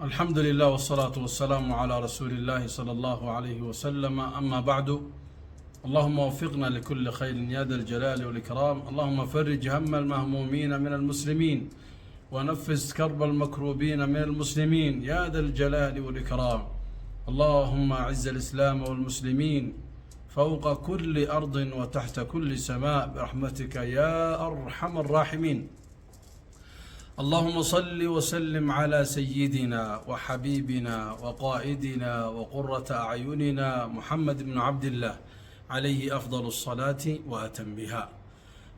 الحمد لله والصلاة والسلام على رسول الله صلى الله عليه وسلم. أما بعد، اللهم وفقنا لكل خير يا ذا الجلال والإكرام. اللهم فرج هم المهمومين من المسلمين ونفس كرب المكروبين من المسلمين يا ذا الجلال والإكرام. اللهم أعز الإسلام والمسلمين فوق كل أرض وتحت كل سماء برحمتك يا أرحم الراحمين. اللهم صل وسلم على سيدنا وحبيبنا وقائدنا وقرة أعيننا محمد بن عبد الله عليه أفضل الصلاة وأتمها.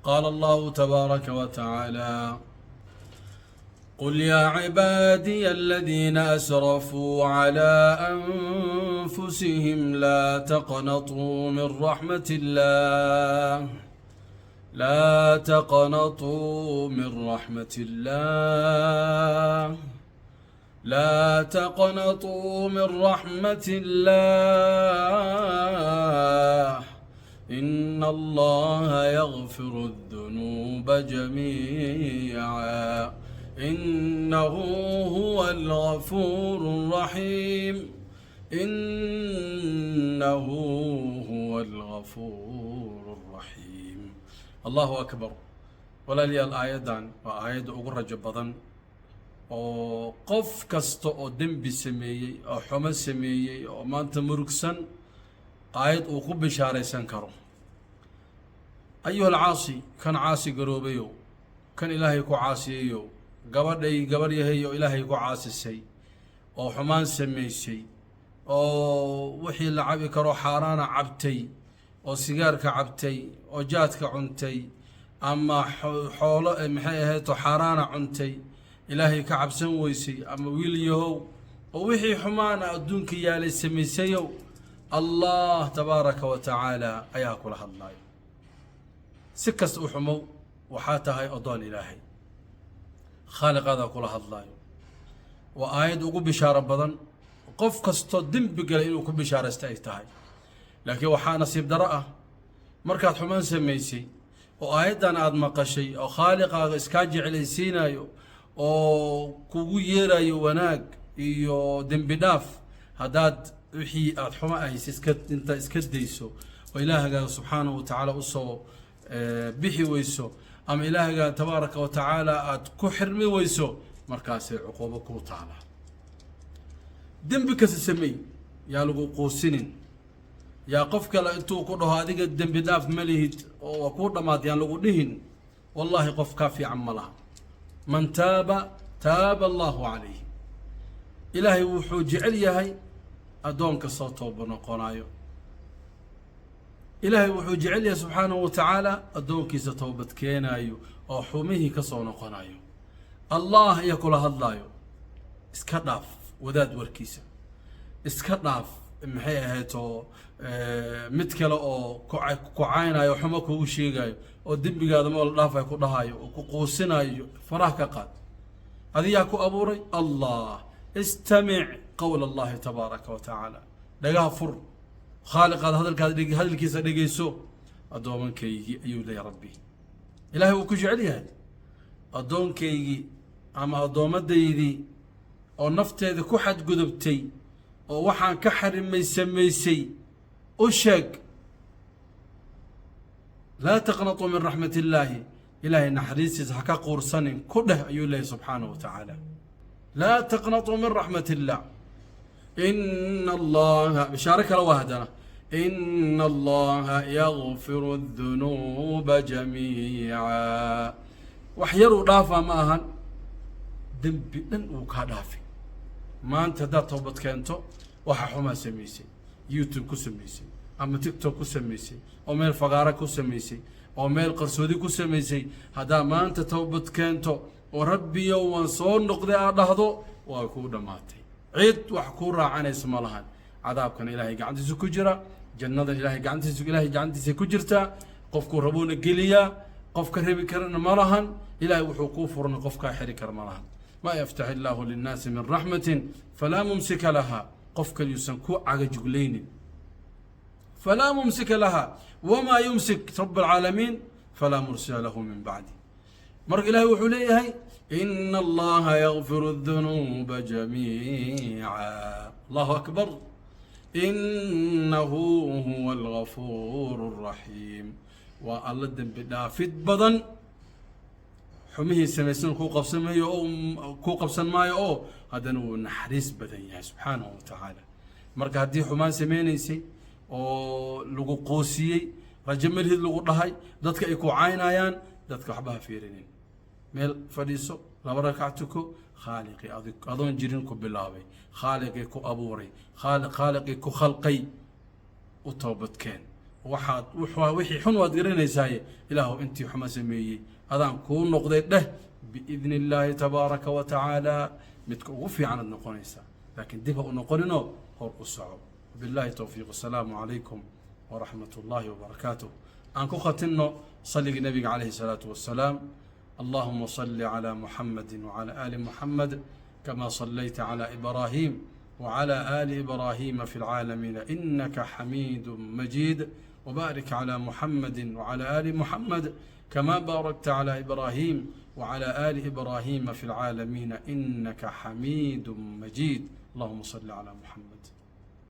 قال الله تبارك وتعالى: قل يا عبادي الذين أسرفوا على أنفسهم لا تقنطوا من رحمة الله، لا تقنطوا من رحمة الله، لا تقنطوا من رحمة الله، إن الله يغفر الذنوب جميعا إنه هو الغفور الرحيم، إنه هو الغفور الرحيم. الله أكبر. walaalyaal aayadan waa aayadda ugu rajo badan oo qof kasta oo dembi sameeyey oo xumo sameeyey oo maanta murugsan aayad uu ku bishaaraysan karo. ayuha alcaasi, kan caasi garoobayo, kan ilaahay ku caasiyayo, gabar yahay oo ilaahay ku caasisay oo xumaan samaysay oo wixii la cabi karo xaaraana cabtay oo sigaarka cabtay oo jaadka cuntay ama xoolo maxay ahayd oo xaaraana cuntay, ilaahay ka cabsan weysay, ama wiil yahow oo wixii xumaana adduunka yaalay samaysayow, allah tabaaraka wa tacaala ayaa kula hadlayo. si kasta u xumow waxaa tahay addoon ilaahay, khaaliqaada kula hadlayo. waa aayad ugu bishaaro badan qof kastoo dembi galay inuu ku bishaaraysta ay tahay. laakiin waxaa nasiib daro ah markaad xumaan samaysay oo aayaddan aad maqashay oo khaaliqaaga iskaa jeclaysiinayo oo kugu yeerayo wanaag iyo dembi dhaaf, haddaad wixii aad xumo ahaysa inta iska dayso oo ilaahagaaga subxaanahu wa tacaala usoo bixi weyso ama ilaahagaaga tabaaraka wa tacaala aad ku xirmi weyso, markaasay cuquubo kuu taala. dembi kasta sameey, yaa lagu quusinin. yaa qof kale intuu ku dhaho adiga dembi dhaaf ma lihid oo waa kuu dhammaad yaan lagu dhihin. wallaahi qof kaa fiican ma laha. man taaba taaba allaahu calayh. ilaahay wuxuu jecel yahay addoonka soo tooba noqonayo. ilaahay wuxuu jecel yahay subxaanahu wa tacaala addoonkiisa toobad keenaayo oo xumihii ka soo noqonayo. allah ayaa kula hadlaayo. iska dhaaf wadaad warkiisa, iska dhaaf maxay ahayd oo mid kale oo ku caynayo xumo kugu sheegayo oo dembigaada ma la dhaafay ku dhahayo oo ku quusinayo. faraha ka qaad. adiyaa ku abuuray allah. istamic qowla allahi tabaaraka wa tacaala. dhagaha fur, khaaliqaada hadalkiisa dhegayso. addoomankaygii ayuu leeyahay rabbi. ilaahay wuu ku jecel yahay. addoonkaygii ama addoomadaydii oo nafteeda ku xadgudubtay oo waxaan ka xarimay samaysay u sheeg. laa taqnatuu min raxmat illaahi. ilaahay naxariistiisa ha ka quursanin ku dheh ayuu leeyahy subxaanahu wa tacaala. laa taqnatuu min raxmat illah. ina allaha bishaaro kale waa haddana ina allaha yagfiru adunuuba jamiica. wax yaruu dhaafaa ma ahan, dembi dhan uu kaa dhaafi. maanta haddaad toobad keento waxa xumaa samaysay, youtube ku samaysay ama tiktok ku samaysay oo meel fagaara ku samaysay oo meel qarsoodi ku samaysay, haddaa maanta toobad keento oo rabbiyow waan soo noqday aad dhahdo, waa kuu dhammaatay. cid wax kuu raacanaysa ma lahan. cadaabkan ilaahay gacantiisa ku jira, jannadan ilaahay gacantiisa ku jirtaa. qofkuu rabuuna geliyaa, qofka rebi karana ma lahan. ilaahay wuxuu kuu furna qofkaa xiri kara ma lahan. ما يفتح الله للناس من رحمة فلا ممسك لها. قفك يسنكو عججلين فلا ممسك لها وما يمسك رب العالمين فلا مرسل له من بعده. مرق إلهي وحوليه إن الله يغفر الذنوب جميعا. الله أكبر. إنه هو الغفور الرحيم. والله الدنب دافد بدن حميه سميسن كو قبسن مايو أو هذا نو نحريس بدن يا سبحانه وتعالى. مرق هدي حمان سمينيسي أو لغو قوسي رجمل هذ لغو رهاي دتك إيكو عينايان دتك حبها فيرنين ميل فديسو لبا ركعتكو خالقي أظن جيرينكو بالله خالقي كو أبوري خالقي كو خلقي وتوبت كان وحي حنوات قرينيساي إلهو انتي حما سميي هذا كون نقضي له بإذن الله تبارك وتعالى متكوفي عن النقونيسا لكن دفع نقولنا هو الصعب. بالله توفيق. السلام عليكم ورحمة الله وبركاته. أنكو ختنو صلي النبي عليه الصلاة والسلام. اللهم صل على محمد وعلى آل محمد كما صليت على إبراهيم وعلى آل إبراهيم في العالمين إنك حميد مجيد. وبارك على محمد وعلى آل محمد كما باركت على إبراهيم وعلى آل إبراهيم في العالمين إنك حميد مجيد. اللهم صل على محمد.